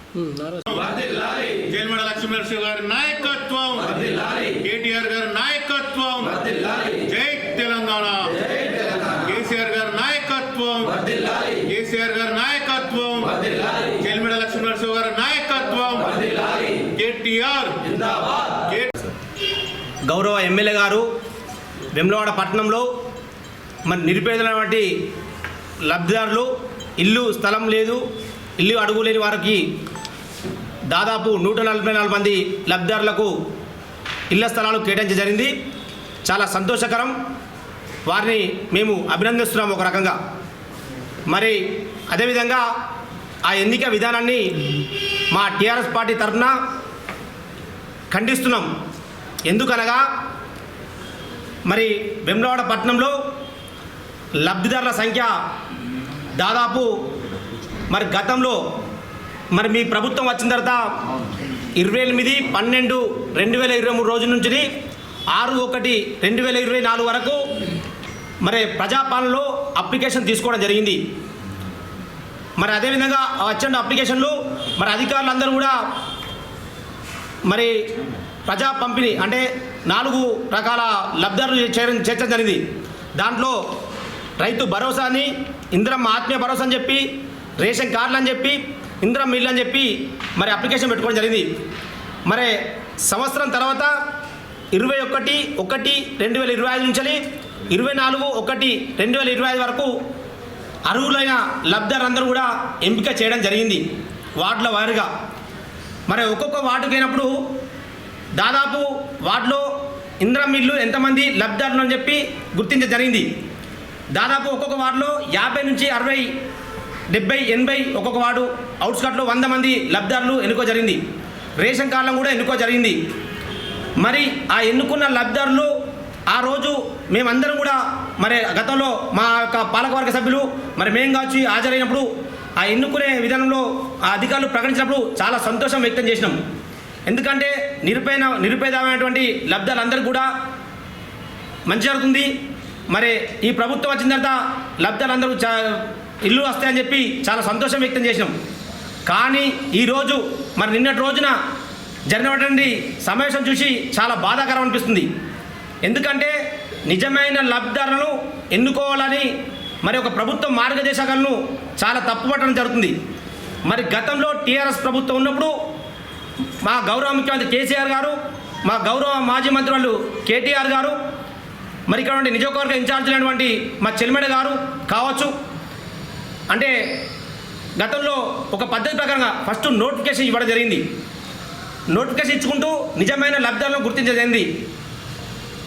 జయలమడ లక్ష్మీనరసింహ గారి నాయకత్వం, కేటీఆర్ గారి నాయకత్వం, జై తెలంగాణ, కేసీఆర్ గారి నాయకత్వం, కేసీఆర్ గారి నాయకత్వం, జయలమడ లక్ష్మీనరసింహ గారి నాయకత్వం, కేటీఆర్. గౌరవ ఎమ్మెల్యే గారు వేములవాడ పట్టణంలో మరి నిరుపేదలైనటువంటి లబ్ధిదారులు, ఇల్లు స్థలం లేదు, ఇల్లు అడుగు లేని వారికి దాదాపు 144 మంది లబ్ధిదారులకు ఇళ్ల స్థలాలు కేటాయించడం జరిగింది. చాలా సంతోషకరం. వారిని మేము అభినందిస్తున్నాము ఒక రకంగా. మరి అదేవిధంగా ఆ ఎన్నిక విధానాన్ని మా టీఆర్ఎస్ పార్టీ తరఫున ఖండిస్తున్నాం. ఎందుకనగా మరి వేములవాడ పట్టణంలో లబ్ధిదారుల సంఖ్య దాదాపు మరి గతంలో మరి మీ ప్రభుత్వం వచ్చిన తర్వాత 28/12/2023 రోజు నుంచి 6/1/2024 వరకు మరి ప్రజాపాలనలో అప్లికేషన్ తీసుకోవడం జరిగింది. మరి అదేవిధంగా వచ్చిన అప్లికేషన్లు మరి అధికారులందరూ కూడా మరి ప్రజా పంపిణీ అంటే 4 రకాల లబ్ధిదారులు చేర్చడం జరిగింది. దాంట్లో రైతు భరోసా అని, ఇందిరమ్మ ఆత్మీయ భరోసా అని చెప్పి, రేషన్ కార్డులు అని చెప్పి, ఇందిరమ్మ ఇల్లు అని చెప్పి మరి అప్లికేషన్ పెట్టుకోవడం జరిగింది. మరి సంవత్సరం తర్వాత 21/1/2025 నుంచి 24/1/2025 వరకు అర్హులైన లబ్ధిదారులందరూ కూడా ఎంపిక చేయడం జరిగింది వార్డుల వారీగా. మరి ఒక్కొక్క వార్డుకి అయినప్పుడు దాదాపు వార్డులో ఇందిరమ్మ ఇల్లు ఎంతమంది లబ్ధిదారులు అని చెప్పి గుర్తించడం జరిగింది. దాదాపు ఒక్కొక్క వార్డులో 50 నుంచి 60, 70, 80 ఒక్కొక్క వార్డు అవుట్స్కట్లో 100 మంది లబ్ధిదారులు ఎన్నుకో జరిగింది. రేషన్ కార్డులను కూడా ఎన్నుకో జరిగింది. మరి ఆ ఎన్నుకున్న లబ్ధిదారులు ఆ రోజు మేమందరం కూడా మరి గతంలో మా యొక్క పాలకవర్గ సభ్యులు మరి మేము కావచ్చు హాజరైనప్పుడు ఆ ఎన్నుకునే విధానంలో ఆ అధికారులు ప్రకటించినప్పుడు చాలా సంతోషం వ్యక్తం చేసినాం. ఎందుకంటే నిరుపేదమైనటువంటి లబ్ధిదారులందరికీ కూడా మంచి జరుగుతుంది. మరి ఈ ప్రభుత్వం వచ్చిన తర్వాత లబ్ధిదారులందరూ ఇల్లు వస్తాయని చెప్పి చాలా సంతోషం వ్యక్తం చేసినాం. కానీ ఈరోజు మరి నిన్నటి రోజున జరిగినటువంటి సమావేశం చూసి చాలా బాధాకరం అనిపిస్తుంది. ఎందుకంటే నిజమైన లబ్ధిదారులను ఎన్నుకోవాలని మరి ఒక ప్రభుత్వ మార్గదర్శకాలను చాలా తప్పుపట్టడం జరుగుతుంది. మరి గతంలో టీఆర్ఎస్ ప్రభుత్వం ఉన్నప్పుడు మా గౌరవ ముఖ్యమంత్రి కేసీఆర్ గారు, మా గౌరవ మాజీ మంత్రి వాళ్ళు కేటీఆర్ గారు, మరి ఇక్కడ నియోజకవర్గ ఇన్ఛార్జ్ అయినటువంటి మా చెల్మెడ గారు కావచ్చు, అంటే గతంలో ఒక పద్ధతి ప్రకారంగా ఫస్ట్ నోటిఫికేషన్ ఇవ్వడం జరిగింది. నోటిఫికేషన్ ఇచ్చుకుంటూ నిజమైన లబ్ధిదారులను గుర్తించడం జరిగింది.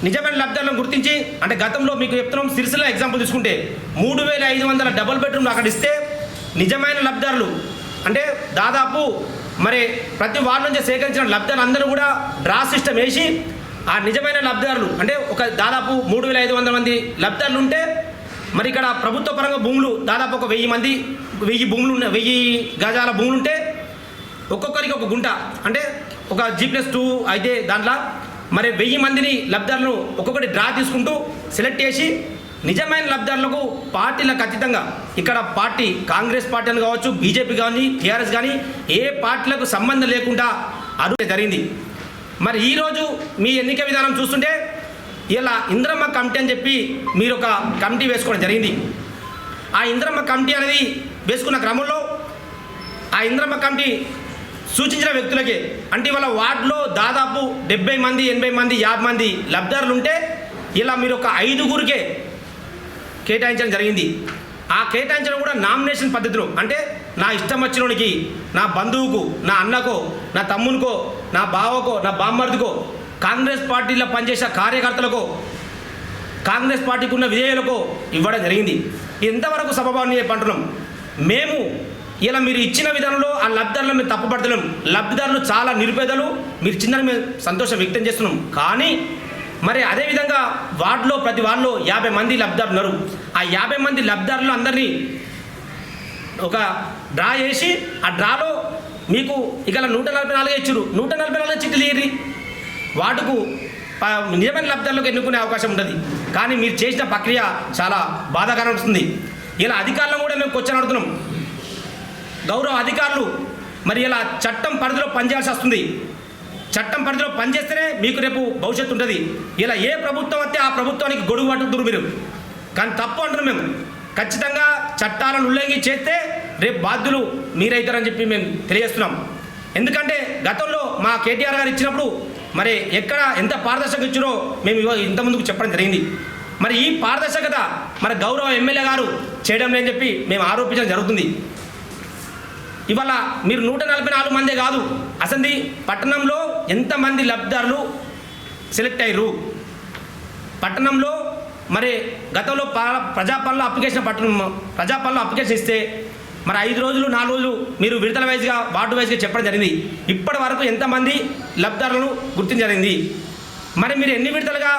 నిజమైన లబ్ధిదారులను గుర్తించి అంటే గతంలో మీకు చెప్తున్నాం, సిరిసిల్ల ఎగ్జాంపుల్ తీసుకుంటే 3500 డబుల్ బెడ్రూమ్లు అక్కడ ఇస్తే నిజమైన లబ్ధిదారులు అంటే దాదాపు మరి ప్రతి వార్డు నుంచి సేకరించిన లబ్ధిదారులు అందరూ కూడా డ్రా సిస్టమ్ వేసి ఆ నిజమైన లబ్ధిదారులు అంటే ఒక దాదాపు 3500 మంది లబ్ధిదారులు ఉంటే మరి ఇక్కడ ప్రభుత్వ పరంగా భూములు దాదాపు ఒక 1000 భూములు 1000 గజాల భూములు ఉంటే ఒక్కొక్కరికి ఒక గుంట అంటే ఒక G+2 అయితే దాంట్లో మరి 1000 మందిని లబ్ధిదారులను ఒక్కొక్కటి డ్రా తీసుకుంటూ సెలెక్ట్ చేసి నిజమైన లబ్ధిదారులకు పార్టీలకు అతీతంగా ఇక్కడ పార్టీ కాంగ్రెస్ పార్టీ అని కావచ్చు, బీజేపీ కానీ, టీఆర్ఎస్ కానీ ఏ పార్టీలకు సంబంధం లేకుండా అడుగు జరిగింది. మరి ఈరోజు మీ ఎన్నిక విధానం చూస్తుంటే ఇలా ఇందిరమ్మ కమిటీ అని చెప్పి మీరు ఒక కమిటీ వేసుకోవడం జరిగింది. ఆ ఇందిరమ్మ కమిటీ అనేది వేసుకున్న క్రమంలో ఆ ఇందిరమ్మ కమిటీ సూచించిన వ్యక్తులకే అంటే ఇవాళ వార్డులో దాదాపు 70 మంది, 80 మంది, 50 మంది లబ్ధిదారులు ఉంటే ఇలా మీరు ఒక 5గురికే కేటాయించడం జరిగింది. ఆ కేటాయించడం కూడా నామినేషన్ పద్ధతిలో అంటే నా ఇష్టం వచ్చినోడికి, నా బంధువుకు, నా అన్నకో, నా తమ్మునికో, నా బావకో, నా బామ్మర్దికో, కాంగ్రెస్ పార్టీలో పనిచేసే కార్యకర్తలకో, కాంగ్రెస్ పార్టీకి ఉన్న విజయాలకో ఇవ్వడం జరిగింది. ఎంతవరకు సబబాన్ని చెప్పంటున్నాం మేము. ఇలా మీరు ఇచ్చిన విధానంలో ఆ లబ్ధిదారులను మేము తప్పుపడతలేం. లబ్ధిదారులు చాలా నిరుపేదలు, మీరు చిన్నని మేము సంతోషం వ్యక్తం చేస్తున్నాం. కానీ మరి అదేవిధంగా వార్డులో ప్రతి వార్డులో 50 మంది లబ్ధిదారులు ఉన్నారు. ఆ 50 మంది లబ్ధిదారులు అందరినీ ఒక డ్రా చేసి ఆ డ్రాలో మీకు ఇక 144 ఇచ్చారు. 144 చిట్లు తీయరి వార్డుకు నిజమైన లబ్ధిదారులకు ఎన్నుకునే అవకాశం ఉంటుంది. కానీ మీరు చేసిన ప్రక్రియ చాలా బాధాకరం వస్తుంది. ఇలా అధికారులను కూడా మేము క్వశ్చన్ అడుగుతున్నాం. గౌరవ అధికారులు మరి ఇలా చట్టం పరిధిలో పనిచేయాల్సి వస్తుంది. చట్టం పరిధిలో పనిచేస్తేనే మీకు రేపు భవిష్యత్తు ఉంటుంది. ఇలా ఏ ప్రభుత్వం వస్తే ఆ ప్రభుత్వానికి గొడుగు పట్టుదురు మీరు, కానీ తప్పు అంటున్నాం మేము. ఖచ్చితంగా చట్టాలను ఉల్లంఘించి చేస్తే రేపు బాధ్యులు మీరైతారని చెప్పి మేము తెలియజేస్తున్నాం. ఎందుకంటే గతంలో మా కేటీఆర్ గారు ఇచ్చినప్పుడు మరి ఎక్కడ ఎంత పారదర్శకత ఇచ్చారో మేము ఇంతకుముందుకు చెప్పడం జరిగింది. మరి ఈ పారదర్శకత మరి గౌరవ ఎమ్మెల్యే గారు చేయడం లేని చెప్పి మేము ఆరోపించడం జరుగుతుంది. ఇవాళ మీరు 144 మందే కాదు, అసలు పట్టణంలో ఎంతమంది లబ్ధిదారులు సెలెక్ట్ అయ్యారు, పట్టణంలో మరి గతంలో ప్రజాపాలన అప్లికేషన్ ఇస్తే మరి 5 రోజులు 4 రోజులు మీరు విడతల వైజ్గా వార్డు వైజ్గా చెప్పడం జరిగింది. ఇప్పటి వరకు ఎంతమంది లబ్ధిదారులను గుర్తించజరిగింది? మరి మీరు ఎన్ని విడతలుగా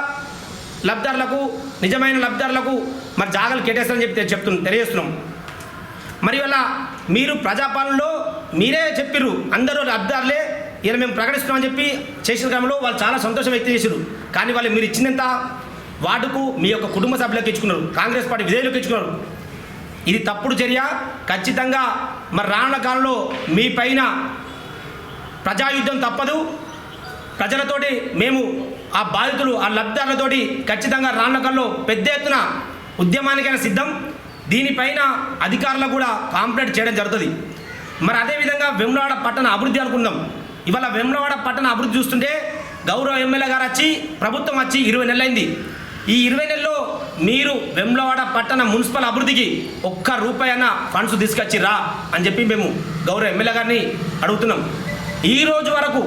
లబ్ధిదారులకు, నిజమైన లబ్ధిదారులకు మరి జాగాలు కేటాయిస్తారని చెప్పి తెలియజేస్తున్నాం. మరి వల్ల మీరు ప్రజాపాలనలో మీరే చెప్పారు అందరూ లబ్ధిదారులే ఇలా మేము ప్రకటిస్తున్నామని చెప్పి చేసిన క్రమంలో వాళ్ళు చాలా సంతోషం వ్యక్తం చేశారు. కానీ వాళ్ళు మీరు ఇచ్చినంత వార్డుకు మీ యొక్క కుటుంబ సభ్యులకు ఇచ్చుకున్నారు, కాంగ్రెస్ పార్టీ విధేయులకు ఇచ్చుకున్నారు. ఇది తప్పుడు చర్య. ఖచ్చితంగా మరి రానున్న కాలంలో మీ పైన ప్రజాయుద్ధం తప్పదు. ప్రజలతోటి మేము ఆ బాధితులు ఆ లబ్ధిదారులతోటి ఖచ్చితంగా రానున్న కాలంలో పెద్ద ఎత్తున ఉద్యమానికైనా సిద్ధం. దీనిపైన అధికారులకు కూడా కాంప్లైంట్ చేయడం జరుగుతుంది. మరి అదేవిధంగా వేములవాడ పట్టణ అభివృద్ధి అనుకుందాం. ఇవాళ వేములవాడ పట్టణ అభివృద్ధి చూస్తుంటే గౌరవ ఎమ్మెల్యే గారు వచ్చి ప్రభుత్వం వచ్చి 20 నెలలైంది. ఈ 20 నెలల్లో మీరు వేములవాడ పట్టణ మున్సిపల్ అభివృద్ధికి ₹1 అయినా ఫండ్స్ తీసుకొచ్చిరా అని చెప్పి మేము గౌరవ ఎమ్మెల్యే గారిని అడుగుతున్నాం. ఈ రోజు వరకు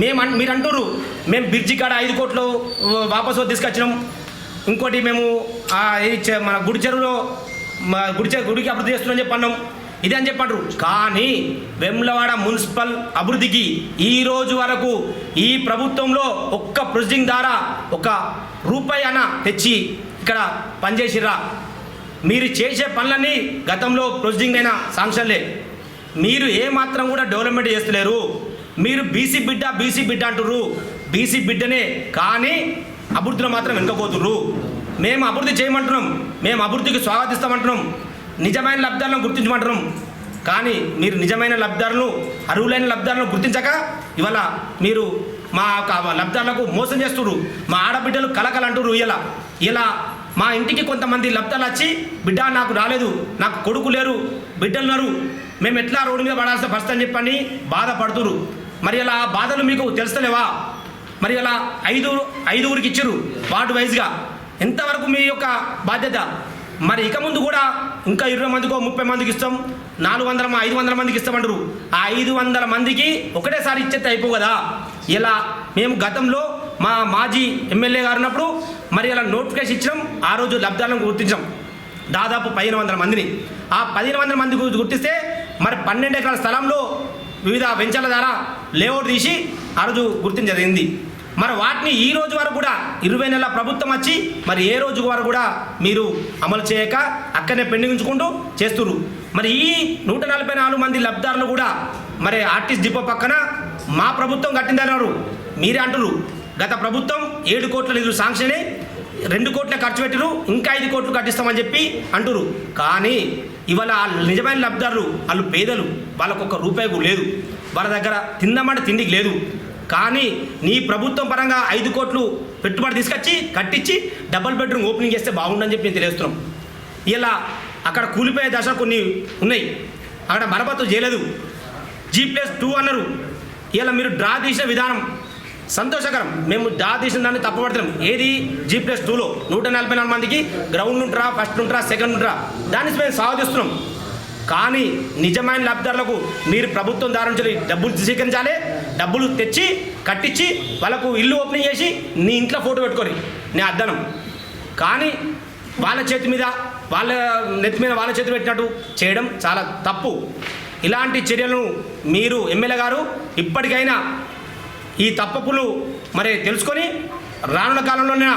మీరు అంటున్నారు మేము బ్రిడ్జి కాడ 5 కోట్లు వాపసు తీసుకొచ్చినాం, ఇంకోటి మేము మన గుడి చెరువులో గుడికి అభివృద్ధి చేస్తున్నామని చెప్పి అన్నాం, ఇదే అని చెప్పంటారు. కానీ వేములవాడ మున్సిపల్ అభివృద్ధికి ఈ రోజు వరకు ఈ ప్రభుత్వంలో ఒక్క ప్రొసీడింగ్ ద్వారా ₹1 అయినా తెచ్చి ఇక్కడ పనిచేసిర్రా? మీరు చేసే పనులన్నీ గతంలో ప్రొసీడింగ్ అయినా శాంక్షన్లే. మీరు ఏమాత్రం కూడా డెవలప్మెంట్ చేస్తలేరు. మీరు బీసీ బిడ్డ అంటుర్రు, బీసీ బిడ్డనే, కానీ అభివృద్ధిలో మాత్రం వెనుకపోతుర్రు. మేము అభివృద్ధి చేయమంటున్నాం, మేము అభివృద్ధికి స్వాగతిస్తామంటున్నాం, నిజమైన లబ్ధిదారులను గుర్తించమంటున్నాం. కానీ మీరు నిజమైన లబ్ధిదారులను, అర్హులైన లబ్ధిదారులను గుర్తించక ఇవాళ మీరు మా లబ్ధిదారులకు మోసం చేస్తున్నారు. మా ఆడబిడ్డలు కలకలంటున్నారు. ఇలా మా ఇంటికి కొంతమంది లబ్ధిదారులు వచ్చి బిడ్డ నాకు రాలేదు, నాకు కొడుకు లేరు, బిడ్డలున్నారు, మేము ఎట్లా రోడ్డు మీద పడాల్సిన పరిస్థితి అని చెప్పని బాధపడుతున్నారు. మరి ఇలా బాధలు మీకు తెలుస్తలేవా? మరి ఇలా 5 ఊరికి ఇచ్చారు వార్డు వైజ్గా. ఎంతవరకు మీ యొక్క బాధ్యత? మరి ఇక ముందు కూడా ఇంకా 20 మందికో 30 మందికి ఇస్తాం, 400 500 మందికి ఇస్తామంటారు. ఆ 500 మందికి ఒకటేసారి ఇచ్చేస్తే అయిపో కదా. ఇలా మేము గతంలో మా మాజీ ఎమ్మెల్యే గారు ఉన్నప్పుడు మరి ఇలా నోటిఫికేషన్ ఇచ్చినాం. ఆ రోజు లబ్ధిదారులను గుర్తించాం దాదాపు 1500 మందిని. ఆ 1500 మంది గుర్తిస్తే మరి 12 ఎకరాల స్థలంలో వివిధ వెంచర్ల ద్వారా లేఅవుట్ తీసి ఆ రోజు గుర్తించడం జరిగింది. మరి వాటిని ఈ రోజు వరకు కూడా 20 నెలల ప్రభుత్వం వచ్చి మరి ఏ రోజు వరకు కూడా మీరు అమలు చేయక అక్కడనే పెండింగ్ ఉంచుకుంటూ చేస్తున్నారు. మరి ఈ 144 మంది లబ్ధిదారులు కూడా మరి ఆర్టీసీ డిపో పక్కన మా ప్రభుత్వం కట్టిందన్నారు. మీరే అంటున్నారు గత ప్రభుత్వం 7 కోట్ల నిధులు శాంక్షన్ అయ్యి 2 కోట్ల ఖర్చు పెట్టిరు, ఇంకా 5 కోట్లు కట్టిస్తామని చెప్పి అంటున్నారు. కానీ ఇవాళ నిజమైన లబ్ధిదారులు వాళ్ళు పేదలు, వాళ్ళకు ₹1 కూడా లేదు, వాళ్ళ దగ్గర తిందామంటే తిండికి లేదు. కానీ నీ ప్రభుత్వం పరంగా 5 కోట్లు పెట్టుబడి తీసుకొచ్చి కట్టించి డబుల్ బెడ్రూమ్ ఓపెనింగ్ చేస్తే బాగుండని చెప్పి నేను తెలియజేస్తున్నాం. ఇలా అక్కడ కూలిపోయే దశ కొన్ని ఉన్నాయి, అక్కడ మరమ్మతు చేయలేదు. G+2 అన్నారు. ఇలా మీరు డ్రా తీసిన విధానం సంతోషకరం, మేము డ్రా తీసిన దాన్ని తప్పుపడుతున్నాం. ఏది G+2లో 144 మందికి గ్రౌండ్ ఉంటారా, ఫస్ట్ ఉంటారా, సెకండ్ ఉంటారా, దాన్ని మేము స్వాగతిస్తున్నాం. కానీ నిజమైన లబ్ధిదారులకు మీరు ప్రభుత్వం ద్వారా నుంచి డబ్బులు స్వీకరించాలి, డబ్బులు తెచ్చి కట్టించి వాళ్ళకు ఇల్లు ఓపెనింగ్ చేసి నీ ఇంట్లో ఫోటో పెట్టుకొని నీ అద్దనం. కానీ వాళ్ళ చేతి మీద వాళ్ళ నెత్తి మీద వాళ్ళ చేతి పెట్టినట్టు చేయడం చాలా తప్పు. ఇలాంటి చర్యలను మీరు ఎమ్మెల్యే గారు ఇప్పటికైనా ఈ తప్పులు మరి తెలుసుకొని రానున్న కాలంలోనే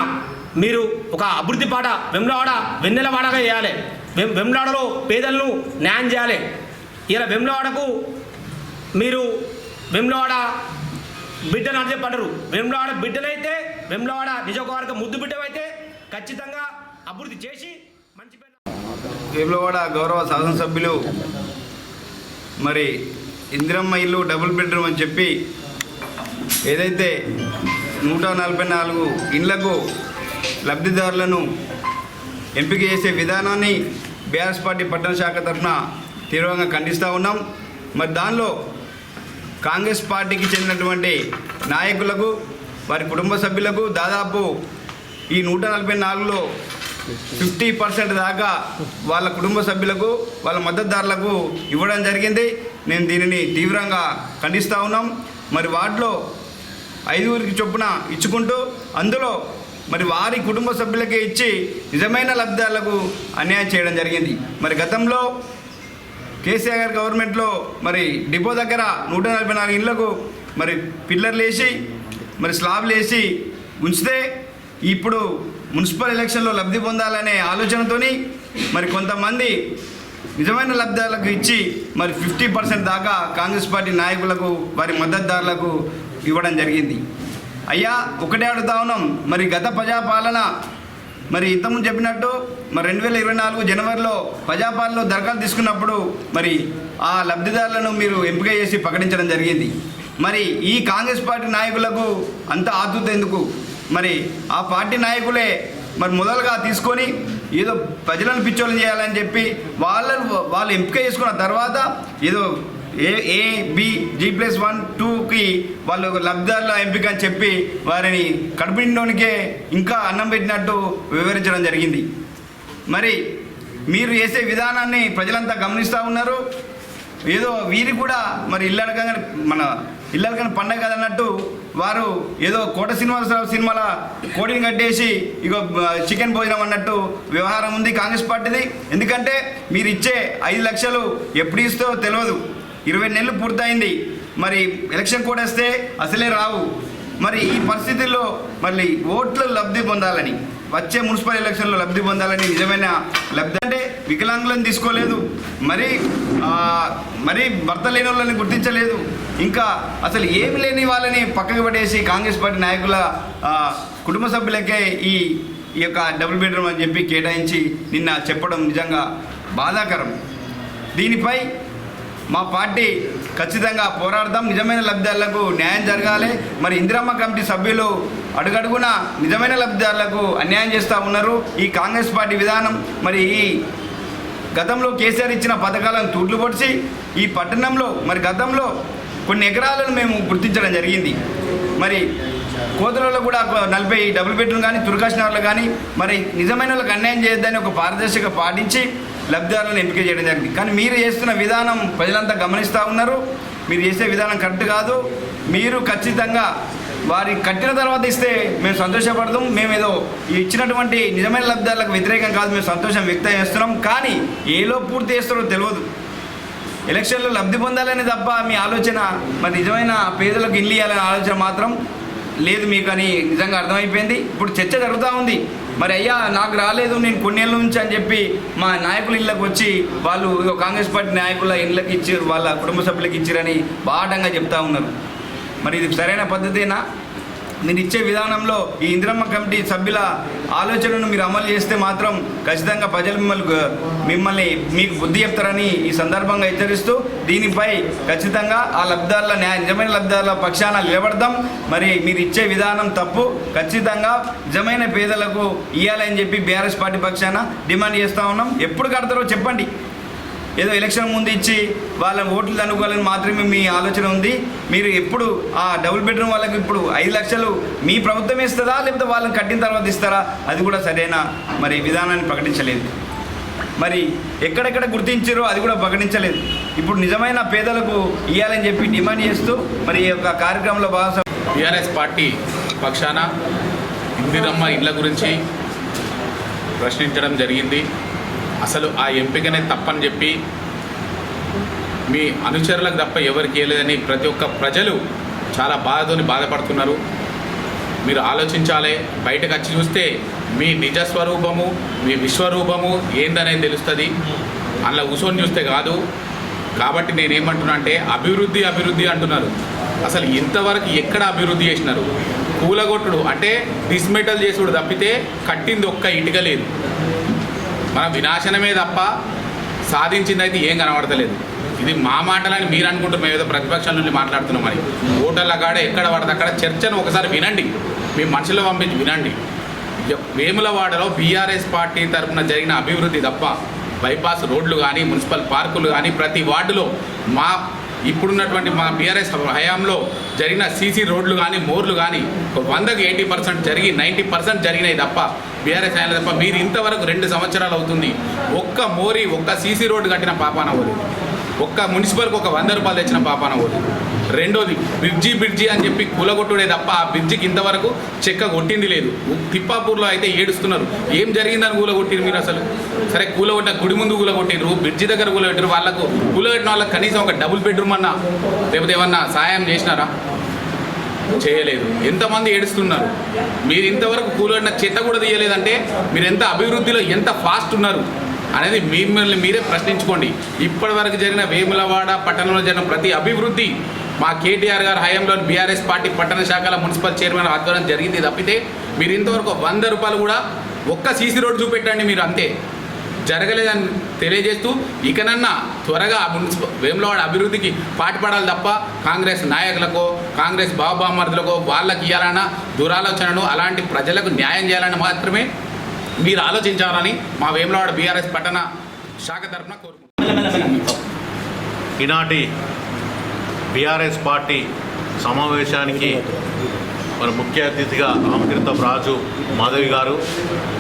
మీరు ఒక అభివృద్ధి పాట వేములవాడ వెన్నెలవాడగా చేయాలి. వేములవాడలో పేదలను న్యాయం చేయాలి. ఇలా వేములవాడకు మీరు వేములవాడ బిడ్డను అని చెప్పంటారు. వేములవాడ బిడ్డనైతే వేములవాడ నిజవర్గ ముద్దు బిడ్డవైతే ఖచ్చితంగా అభివృద్ధి చేసి మంచి పేరు. వేములవాడ గౌరవ శాసనసభ్యులు మరి ఇందిరమ్మ ఇల్లు డబుల్ బెడ్రూమ్ అని చెప్పి ఏదైతే 144 ఇండ్లకు లబ్ధిదారులను ఎంపిక చేసే విధానాన్ని బీఆర్ఎస్ పార్టీ పట్టణ శాఖ తరఫున తీవ్రంగా ఖండిస్తూ ఉన్నాం. మరి దానిలో కాంగ్రెస్ పార్టీకి చెందినటువంటి నాయకులకు వారి కుటుంబ సభ్యులకు దాదాపు ఈ 144లో 50% దాకా వాళ్ళ కుటుంబ సభ్యులకు వాళ్ళ మద్దతుదారులకు ఇవ్వడం జరిగింది. నేను దీనిని తీవ్రంగా ఖండిస్తూ ఉన్నాం. మరి వాటిలో 5 చొప్పున ఇచ్చుకుంటూ అందులో మరి వారి కుటుంబ సభ్యులకే ఇచ్చి నిజమైన లబ్ధిదారులకు అన్యాయం చేయడం జరిగింది. మరి గతంలో కేసీఆర్ గారి గవర్నమెంట్లో మరి డిపో దగ్గర 144 ఇళ్లకు మరి పిల్లర్లు వేసి మరి స్లాబ్లు వేసి ఉంచితే ఇప్పుడు మున్సిపల్ ఎలక్షన్లో లబ్ధి పొందాలనే ఆలోచనతోని మరి కొంతమంది నిజమైన లబ్ధిదారులకు ఇచ్చి మరి 50% దాకా కాంగ్రెస్ పార్టీ నాయకులకు వారి మద్దతుదారులకు ఇవ్వడం జరిగింది. అయ్యా ఒకటే అడుగుతా ఉన్నాం, మరి గత ప్రజాపాలన మరి ఇంతకుముందు చెప్పినట్టు మరి 2024 జనవరిలో ప్రజాపాలనలో దరఖాస్తు తీసుకున్నప్పుడు మరి ఆ లబ్ధిదారులను మీరు ఎంపిక చేసి ప్రకటించడం జరిగింది. మరి ఈ కాంగ్రెస్ పార్టీ నాయకులకు అంత ఆతృత ఎందుకు? మరి ఆ పార్టీ నాయకులే మరి మొదలుగా తీసుకొని ఏదో ప్రజలను పిచ్చోళ్ళు చేయాలని చెప్పి వాళ్ళు ఎంపిక చేసుకున్న తర్వాత ఏదో G+1 2కి వాళ్ళు లబ్ధిదారుల ఎంపిక అని చెప్పి వారిని కడుపు నిండోనికే ఇంకా అన్నం పెట్టినట్టు వివరించడం జరిగింది. మరి మీరు చేసే విధానాన్ని ప్రజలంతా గమనిస్తూ ఉన్నారు. ఏదో వీరి కూడా మరి ఇల్లడకని పండగ కదన్నట్టు వారు ఏదో కోట శ్రీనివాసరావు సినిమాల కోడిని కట్టేసి ఇగో చికెన్ భోజనం అన్నట్టు వ్యవహారం ఉంది కాంగ్రెస్ పార్టీది. ఎందుకంటే మీరు ఇచ్చే 5 లక్షలు ఎప్పుడు ఇస్తో తెలియదు. 20 నెలలు పూర్తయింది. మరి ఎలక్షన్ కోడ్ వస్తే అసలే రావు. మరి ఈ పరిస్థితుల్లో మళ్ళీ ఓట్లు లబ్ధి పొందాలని వచ్చే మున్సిపల్ ఎలక్షన్లో లబ్ధి పొందాలని నిజమైన లబ్ధి అంటే వికలాంగులను తీసుకోలేదు, మరి భర్త లేని వాళ్ళని గుర్తించలేదు, ఇంకా అసలు ఏమి లేని వాళ్ళని పక్కకు పడేసి కాంగ్రెస్ పార్టీ నాయకుల కుటుంబ సభ్యులకే ఈ యొక్క డబుల్ బెడ్రూమ్ అని చెప్పి కేటాయించి నిన్న చెప్పడం నిజంగా బాధాకరం. దీనిపై మా పార్టీ ఖచ్చితంగా పోరాడదాం. నిజమైన లబ్ధిదారులకు న్యాయం జరగాలి. మరి ఇందిరమ్మ కమిటీ సభ్యులు అడుగడుగున నిజమైన లబ్ధిదారులకు అన్యాయం చేస్తూ ఉన్నారు. ఈ కాంగ్రెస్ పార్టీ విధానం మరి ఈ గతంలో కేసీఆర్ ఇచ్చిన పథకాలను తూట్లు పొడిచి ఈ పట్టణంలో మరి గతంలో కొన్ని ఎకరాలను మేము గుర్తించడం జరిగింది. మరి కోతలలో కూడా 40 డబుల్ బెడ్రూమ్ కానీ తుర్కాష్ నగర్లో కానీ మరి నిజమైన వాళ్ళకి అన్యాయం చేయొద్దని ఒక పారదర్శక పాటించి లబ్ధిదారులను ఎంపిక చేయడం జరిగింది. కానీ మీరు చేస్తున్న విధానం ప్రజలంతా గమనిస్తూ ఉన్నారు. మీరు చేసే విధానం కరెక్ట్ కాదు. మీరు ఖచ్చితంగా వారి కట్టిన తర్వాత ఇస్తే మేము సంతోషపడదాం. మేమేదో ఇచ్చినటువంటి నిజమైన లబ్ధిదారులకు వ్యతిరేకం కాదు, మేము సంతోషం వ్యక్తం చేస్తున్నాం. కానీ ఏలో పూర్తి చేస్తారో తెలియదు. ఎలక్షన్లో లబ్ధి పొందాలని తప్ప మీ ఆలోచన మరి నిజమైన పేదలకు ఇల్లు ఇవ్వాలనే ఆలోచన మాత్రం లేదు మీకు అని నిజంగా అర్థమైపోయింది. ఇప్పుడు చర్చ జరుగుతూ ఉంది. మరి అయ్యా నాకు రాలేదు, నేను కొన్నేళ్ళ నుంచి అని చెప్పి మా నాయకుల ఇళ్ళకి వచ్చి వాళ్ళు కాంగ్రెస్ పార్టీ నాయకుల ఇళ్ళకి ఇచ్చారు, వాళ్ళ కుటుంబ సభ్యులకి ఇచ్చారని బాటంగా చెప్తా ఉన్నారు. మరి ఇది సరైన పద్ధతేనా? మీరు ఇచ్చే విధానంలో ఈ ఇందిరమ్మ కమిటీ సభ్యుల ఆలోచనను మీరు అమలు చేస్తే మాత్రం ఖచ్చితంగా ప్రజలు మిమ్మల్ని మీకు బుద్ధి చెప్తారని ఈ సందర్భంగా హెచ్చరిస్తూ దీనిపై ఖచ్చితంగా ఆ లబ్ధిదారుల నిజమైన లబ్ధిదారుల పక్షాన నిలబడదాం. మరి మీరు ఇచ్చే విధానం తప్పు. ఖచ్చితంగా నిజమైన పేదలకు ఇవ్వాలని చెప్పి బీఆర్ఎస్ పార్టీ పక్షాన డిమాండ్ చేస్తూ ఉన్నాం. ఎప్పుడు కడతారో చెప్పండి. ఏదో ఎలక్షన్ ముందు ఇచ్చి వాళ్ళ ఓట్లు అనుకోవాలని మాత్రమే మీ ఆలోచన ఉంది. మీరు ఎప్పుడు ఆ డబుల్ బెడ్రూమ్ వాళ్ళకి ఇప్పుడు 5 లక్షలు మీ ప్రభుత్వం ఇస్తుందా లేకపోతే వాళ్ళని కట్టిన తర్వాత ఇస్తారా? అది కూడా సరైన మరి విధానాన్ని ప్రకటించలేదు. మరి ఎక్కడెక్కడ గుర్తించారో అది కూడా ప్రకటించలేదు. ఇప్పుడు నిజమైన పేదలకు ఇవ్వాలని చెప్పి డిమాండ్ చేస్తూ మరి ఈ యొక్క కార్యక్రమంలో బీఆర్ఎస్ పార్టీ పక్షాన ఇందిరమ్మ ఇళ్ల గురించి ప్రశ్నించడం జరిగింది. అసలు ఆ ఎంపికనే తప్పని చెప్పి మీ అనుచరులకు తప్ప ఎవరికి లేదని ప్రతి ఒక్క ప్రజలు చాలా బాధపడుతున్నారు. మీరు ఆలోచించాలి. బయటకు వచ్చి చూస్తే మీ నిజస్వరూపము మీ విశ్వరూపము ఏందనేది తెలుస్తుంది. అలా కూర్చొని చూస్తే కాదు. కాబట్టి నేనేమంటున్నా అంటే అభివృద్ధి అంటున్నారు. అసలు ఇంతవరకు ఎక్కడ అభివృద్ధి చేసినారు? కూలగొట్టుడు అంటే డిస్మెటల్ చేసుడు తప్పితే కట్టింది ఒక్క ఇటుక లేదు. మన వినాశనమే తప్ప సాధించింది అయితే ఏం కనబడతలేదు. ఇది మా మాటలని మీరు అనుకుంటారు, మేము ఏదో ప్రతిపక్షాల నుండి మాట్లాడుతున్నామని. ఓటర్ల కాడ ఎక్కడ పడితే అక్కడ చర్చను ఒకసారి వినండి, మీ మనుషులు పంపించి వినండి. వేములవాడలో బీఆర్ఎస్ పార్టీ తరఫున జరిగిన అభివృద్ధి తప్ప బైపాస్ రోడ్లు కానీ మున్సిపల్ పార్కులు కానీ ప్రతి వార్డులో మా ఇప్పుడున్నటువంటి మా బీఆర్ఎస్ హయాంలో జరిగిన సీసీ రోడ్లు కానీ మోర్లు కానీ 100కి 80% జరిగి 90% జరిగినాయి తప్ప బీఆర్ఎస్ హయాంలో తప్ప. మీరు ఇంతవరకు 2 సంవత్సరాలు అవుతుంది, ఒక్క మోరీ ఒక్క సీసీ రోడ్డు కట్టిన పాపాన పోలేదు, ఒక్క మున్సిపల్కి ఒక 100 రూపాయలు తెచ్చిన పాపాన పోలేదు. రెండోది బ్రిడ్జి అని చెప్పి కూలగొట్టుడే తప్ప ఆ బ్రిడ్జికి ఇంతవరకు చెక్క కొట్టింది లేదు. తిప్పాపూర్లో అయితే ఏడుస్తున్నారు, ఏం జరిగిందని కూలగొట్టిరు మీరు అసలు. సరే కూలగొట్టిన గుడి ముందు కూలగొట్టిరు, బ్రిడ్జి దగ్గర కూలగొట్టిరు, వాళ్ళకు కూలగొట్టిన వాళ్ళకి కనీసం ఒక డబుల్ బెడ్రూమ్ అన్నా లేకపోతే ఏమన్నా సాయం చేసినారా? చేయలేదు. ఎంతమంది ఏడుస్తున్నారు. మీరు ఇంతవరకు కూలగొట్టిన చెత్త కూడా తీయలేదంటే మీరు ఎంత అభివృద్ధిలో ఎంత ఫాస్ట్ ఉన్నారు అనేది మిమ్మల్ని మీరే ప్రశ్నించుకోండి. ఇప్పటి వరకు జరిగిన వేములవాడ పట్టణంలో జరిగిన ప్రతి అభివృద్ధి మా కేటీఆర్ గారు హయాంలోని బీఆర్ఎస్ పార్టీ పట్టణ శాఖల మున్సిపల్ చైర్మన్ ఆధ్వర్యం జరిగింది తప్పితే మీరు ఇంతవరకు 100 రూపాయలు కూడా ఒక్క సీసీ రోడ్డు చూపెట్టండి మీరు, అంతే. జరగలేదని తెలియజేస్తూ ఇకనన్నా త్వరగా వేములవాడ అభివృద్ధికి పాటుపడాలి తప్ప కాంగ్రెస్ నాయకులకో కాంగ్రెస్ బాబామర్దులకో వాళ్ళకి ఇవ్వాలన్నా దురాలోచనను అలాంటి ప్రజలకు న్యాయం చేయాలని మాత్రమే మీరు ఆలోచించాలని మా వేములవాడ బీఆర్ఎస్ పట్టణ శాఖ తరఫున కోరుకుంటున్నాను. ఈనాటి బీఆర్ఎస్ పార్టీ సమావేశానికి మరి ముఖ్య అతిథిగా రామతీర్థం రాజు మాధవి గారు,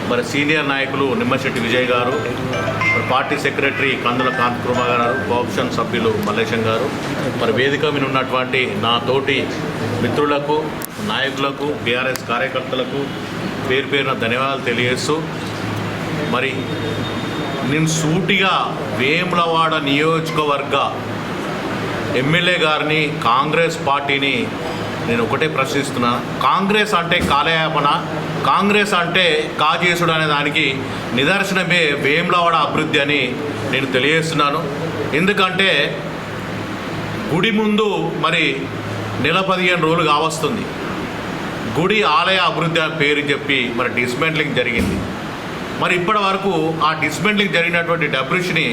మరి సీనియర్ నాయకులు నిమ్మశెట్టి విజయ్ గారు, మరి పార్టీ సెక్రటరీ కందుల కాంతకుర్మ గారు, కోఆప్షన్ సభ్యులు మల్లేశం గారు, మరి వేదిక మీద ఉన్నటువంటి నా తోటి మిత్రులకు నాయకులకు బీఆర్ఎస్ కార్యకర్తలకు పేరు పేరున ధన్యవాదాలు తెలియజేస్తూ, మరి నేను సూటిగా వేములవాడ నియోజకవర్గ ఎమ్మెల్యే గారిని కాంగ్రెస్ పార్టీని నేను ఒకటే ప్రశ్నిస్తున్నా. కాంగ్రెస్ అంటే కాలయాపన, కాంగ్రెస్ అంటే కాజేసుడు అనే దానికి నిదర్శనమే వేములవాడ అభివృద్ధి అని నేను తెలియజేస్తున్నాను. ఎందుకంటే గుడి ముందు మరి నెల 15 రోజులు కావస్తుంది, గుడి ఆలయ అభివృద్ధి అని పేరు చెప్పి మరి డిస్మెంట్లింగ్ జరిగింది. మరి ఇప్పటి వరకు ఆ డిస్మెంట్లింగ్ జరిగినటువంటి డబ్రిష్ని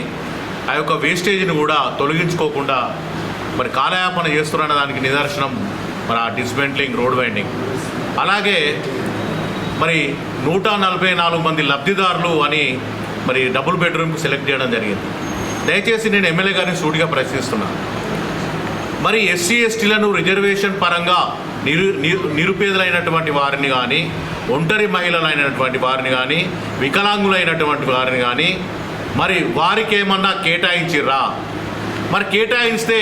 ఆ యొక్క వేస్టేజ్ని కూడా తొలగించుకోకుండా మరి కాలయాపన చేస్తున్న దానికి నిదర్శనం మరి ఆ డిస్మెంట్లింగ్ రోడ్ వైండింగ్. అలాగే మరి 144 మంది లబ్ధిదారులు అని మరి డబుల్ బెడ్రూమ్కి సెలెక్ట్ చేయడం జరిగింది. దయచేసి నేను ఎమ్మెల్యే గారిని సూటిగా ప్రశ్నిస్తున్నాను. మరి ఎస్సీ ఎస్టీలను రిజర్వేషన్ పరంగా నిరుపేదలైనటువంటి వారిని కానీ, ఒంటరి మహిళలైనటువంటి వారిని కానీ, వికలాంగులైనటువంటి వారిని కానీ మరి వారికి ఏమన్నా కేటాయించిర్రా? మరి కేటాయిస్తే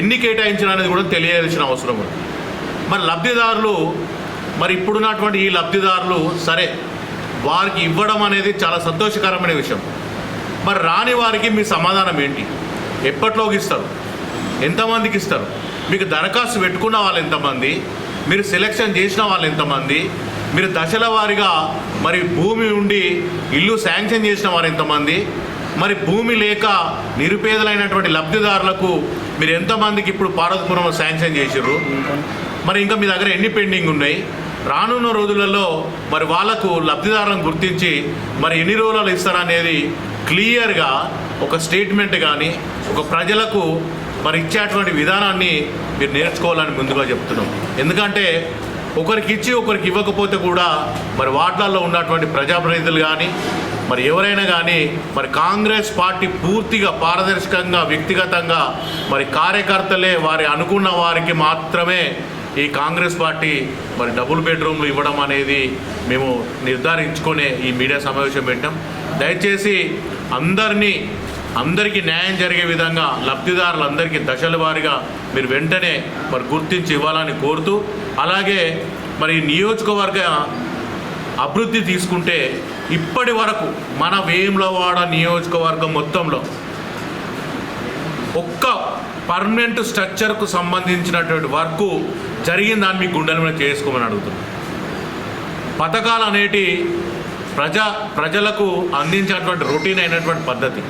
ఎన్ని కేటాయించిన అనేది కూడా తెలియాల్సిన అవసరం ఉంది. మరి లబ్ధిదారులు మరి ఇప్పుడున్నటువంటి ఈ లబ్ధిదారులు సరే వారికి ఇవ్వడం అనేది చాలా సంతోషకరమైన విషయం. మరి రాని వారికి మీ సమాధానం ఏంటి? ఎప్పట్లోకి ఇస్తారు? ఎంతమందికి ఇస్తారు? మీకు దరఖాస్తు పెట్టుకున్న వాళ్ళు ఎంతమంది? మీరు సెలెక్షన్ చేసిన వాళ్ళు ఎంతమంది? మీరు దశల వారీగా మరి భూమి ఉండి ఇల్లు శాంక్షన్ చేసిన వారు ఎంతమంది? మరి భూమి లేక నిరుపేదలైనటువంటి లబ్ధిదారులకు మీరు ఎంతమందికి ఇప్పుడు పార్వతీపురం శాంక్షన్ చేసిర్రు? మరి ఇంకా మీ దగ్గర ఎన్ని పెండింగ్ ఉన్నాయి? రానున్న రోజులలో మరి వాళ్లకు లబ్ధిదారులను గుర్తించి మరి ఎన్ని రోజులు ఇస్తారనేది క్లియర్గా ఒక స్టేట్మెంట్ కానీ ఒక ప్రజలకు మరి ఇచ్చేటువంటి విధానాన్ని మీరు నేర్చుకోవాలని ముందుగా చెప్తున్నాం. ఎందుకంటే ఒకరికి ఇచ్చి ఒకరికి ఇవ్వకపోతే కూడా మరి వార్డులలో ఉన్నటువంటి ప్రజాప్రతినిధులు కానీ మరి ఎవరైనా కానీ మరి కాంగ్రెస్ పార్టీ పూర్తిగా పారదర్శకంగా వ్యక్తిగతంగా మరి కార్యకర్తలే వారి అనుకున్న వారికి మాత్రమే ఈ కాంగ్రెస్ పార్టీ మరి డబుల్ బెడ్రూమ్లు ఇవ్వడం అనేది మేము నిర్ధారించుకునే ఈ మీడియా సమావేశం పెట్టాం. దయచేసి అందరికీ న్యాయం జరిగే విధంగా లబ్ధిదారులందరికీ దశల వారీగా మీరు వెంటనే మరి గుర్తించి ఇవ్వాలని కోరుతూ, అలాగే మరి నియోజకవర్గ అభివృద్ధి తీసుకుంటే ఇప్పటి వరకు మన వేములవాడ నియోజకవర్గం మొత్తంలో ఒక్క పర్మనెంట్ స్ట్రక్చర్కు సంబంధించినటువంటి వర్క్ జరిగిందాన్ని మీ గుండెల మీద చేసుకోమని అడుగుతున్నాను. పథకాలు అనేటి ప్రజలకు అందించేటువంటి రొటీన్ అయినటువంటి పద్ధతి.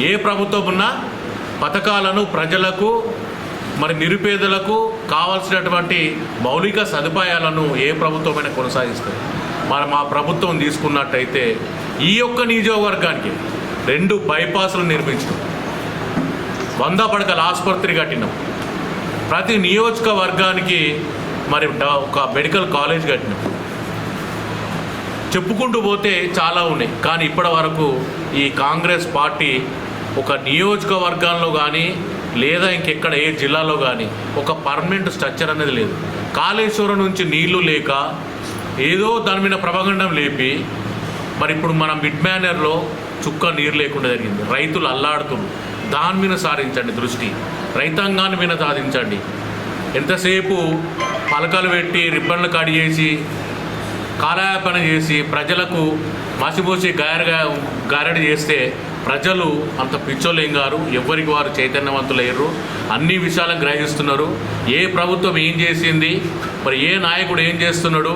ఏ ప్రభుత్వం ఉన్నా పథకాలను ప్రజలకు మరి నిరుపేదలకు కావాల్సినటువంటి మౌలిక సదుపాయాలను ఏ ప్రభుత్వమైనా కొనసాగిస్తుంది. మరి మా ప్రభుత్వం తీసుకున్నట్టయితే ఈ యొక్క నియోజకవర్గానికి 2 బైపాస్లు నిర్మించడం, 100 పడకల ఆసుపత్రి కట్టినాం. ప్రతి నియోజకవర్గానికి మరి ఒక మెడికల్ కాలేజ్ కట్టినాం. చెప్పుకుంటూ పోతే చాలా ఉన్నాయి. కానీ ఇప్పటి వరకు ఈ కాంగ్రెస్ పార్టీ ఒక నియోజకవర్గాల్లో కానీ లేదా ఇంకెక్కడ ఏ జిల్లాలో కానీ ఒక పర్మనెంట్ స్ట్రక్చర్ అనేది లేదు. కాళేశ్వరం నుంచి నీళ్లు లేక ఏదో దాని మీద ప్రభగండం లేపి మరి ఇప్పుడు మన మిడ్ మ్యానర్లో చుక్క నీరు లేకుండా జరిగింది. రైతులు అల్లాడుతున్నారు. దాని మీద సాధించండి దృష్టి, రైతాంగాన్ని మీద సాధించండి. ఎంతసేపు పలకలు పెట్టి రిబ్బన్లు కట్ చేసి కాలయాపన చేసి ప్రజలకు మసిపోసి గారడి చేస్తే ప్రజలు అంత పిచ్చోలేం గారు, ఎవరికి వారు చైతన్యవంతులయ్యారు, అన్ని విషయాలను గ్రహిస్తున్నారు. ఏ ప్రభుత్వం ఏం చేసింది, మరి ఏ నాయకుడు ఏం చేస్తున్నాడు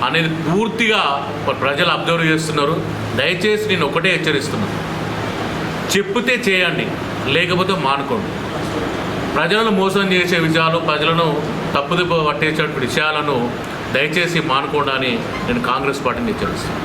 అనేది పూర్తిగా ప్రజలు అబ్జర్వ్ చేస్తున్నారు. దయచేసి నేను ఒకటే హెచ్చరిస్తున్నాను, చెప్తే చేయండి, లేకపోతే మానుకోండి. ప్రజలను మోసం చేసే విషయాలు, ప్రజలను తప్పుదిబ్బ పట్టేసే విషయాలను దయచేసి మానుకోండి అని నేను కాంగ్రెస్ పార్టీని హెచ్చరిస్తాను.